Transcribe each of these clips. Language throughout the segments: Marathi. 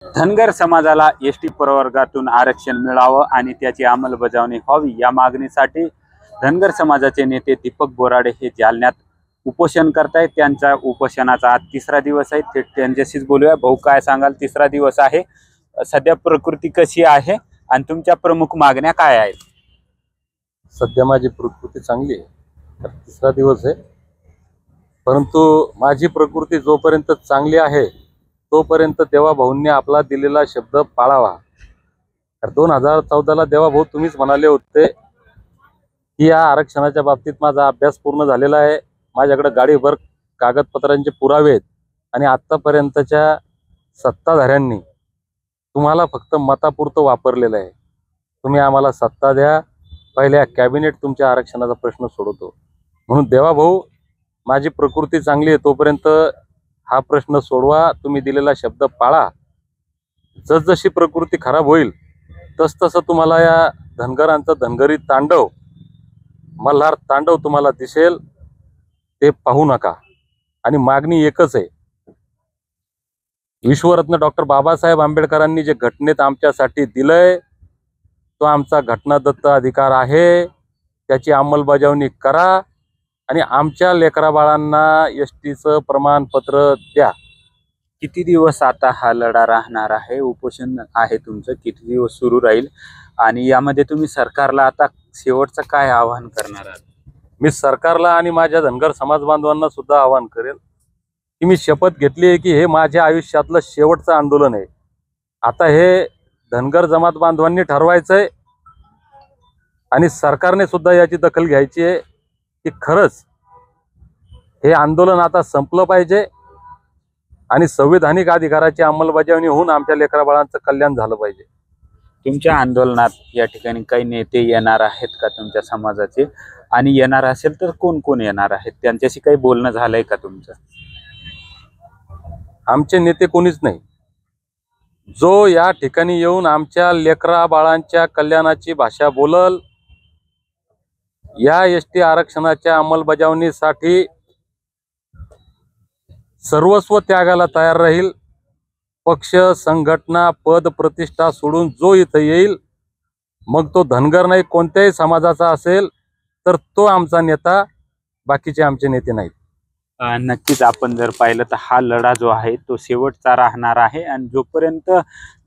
धनगर समाजाला एसटी प्रवर्गातून आरक्षण मिळावं आणि त्याची अंमलबजावणी व्हावी या मागणीसाठी धनगर समाजाचे नेते दीपक बोराडे हे जालन्यात उपोषण करतायत। त्यांच्या उपोषणाचा आज तिसरा दिवस आहे। थेट त्यांच्याशीच बोलूया। भाऊ, काय सांगाल? तिसरा दिवस आहे, सध्या प्रकृती कशी आहे आणि तुमच्या प्रमुख मागण्या काय आहेत? सध्या माझी प्रकृती चांगली आहे, तर तिसरा दिवस आहे, परंतु माझी प्रकृती जोपर्यंत चांगली आहे तोपर्यंत देवाभाऊंनी आपला दिलेला शब्द पाळावा। तर 2014ला देवाभाऊ तुम्हीच म्हणाले होते की या आरक्षणाच्या बाबतीत माझा अभ्यास पूर्ण झालेला आहे, माझ्याकडे गाडीभर कागदपत्रांचे पुरावे आहेत आणि आत्तापर्यंतच्या सत्ताधाऱ्यांनी तुम्हाला फक्त मतापुरतं वापरलेलं आहे। तुम्ही आम्हाला सत्ता द्या, पहिल्या कॅबिनेट तुमच्या आरक्षणाचा प्रश्न सोडवतो। म्हणून देवाभाऊ, माझी प्रकृती चांगली आहे तोपर्यंत हा प्रश्न सोडवा, तुम्ही दिलेला शब्द पाळा। जसजशी प्रकृती खराब होईल तसतसं तुम्हाला या धनगरांचं धनगरी तांडव, मल्हार तांडव तुम्हाला दिसेल, ते पाहू नका। आणि मागणी एकच आहे, विश्वरत्न डॉक्टर बाबासाहेब आंबेडकरांनी जे घटनेत आमच्यासाठी दिलंय तो आमचा घटनादत्त अधिकार आहे, त्याची अंमलबजावणी करा आणि आमच्या लेकराबाळांना एसटीचं प्रमाणपत्र द्या। किती दिवस आता हा लढा राहणार आहे? उपोषण आहे तुमचं, किती दिवस सुरू राहील आणि यामध्ये तुम्ही सरकारला आता शेवटचं काय आवाहन करणार आहात? मी सरकारला आणि माझ्या धनगर समाज बांधवांना सुद्धा आवाहन करेल की मी शपथ घेतली आहे की हे माझ्या आयुष्यातलं शेवटचं आंदोलन आहे। आता हे धनगर जमात बांधवांनी ठरवायचंय आणि सरकारने सुद्धा याची दखल घ्यायची आहे की खरंच हे आंदोलन आता संपलं पाहिजे आणि संविधानिक अधिकाराची अंमलबजावणी होऊन आमच्या लेकराबाळांचं कल्याण झालं पाहिजे। तुमच्या आंदोलनात या ठिकाणी काही नेते येणार आहेत का तुमच्या समाजाचे? आणि येणार असेल तर कोण कोण येणार आहेत? त्यांच्याशी काही बोलणं झालंय का तुमचं? आमचे नेते कोणीच नाही। जो या ठिकाणी येऊन आमच्या लेकरा बाळांच्या कल्याणाची भाषा बोलल, या एसटी आरक्षणाच्या अंमलबजावणीसाठी सर्वस्व त्यागाला तयार राहील, पक्ष, संघटना, पद, प्रतिष्ठा सोडून जो इथं येईल, मग तो धनगर नाही कोणत्याही समाजाचा असेल तर तो आमचा नेता, बाकीचे आमचे नेते नाहीत। नक्कीच आपण जर पाहिलं तर हा लढा जो आहे तो शेवटचा राहणार आहे आणि जोपर्यंत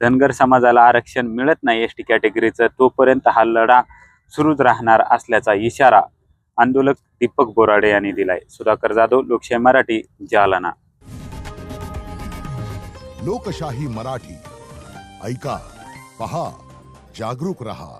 धनगर समाजाला आरक्षण मिळत नाही एसटी कॅटेगरीचं तोपर्यंत हा लढा सुरूच राहणार असल्याचा इशारा आंदोलक दीपक बोराडे यांनी दिलाय। सुधाकर जाधव, लोकशाही मराठी, जालना। लोकशाही मराठी, ऐका, पहा, जागरूक रहा।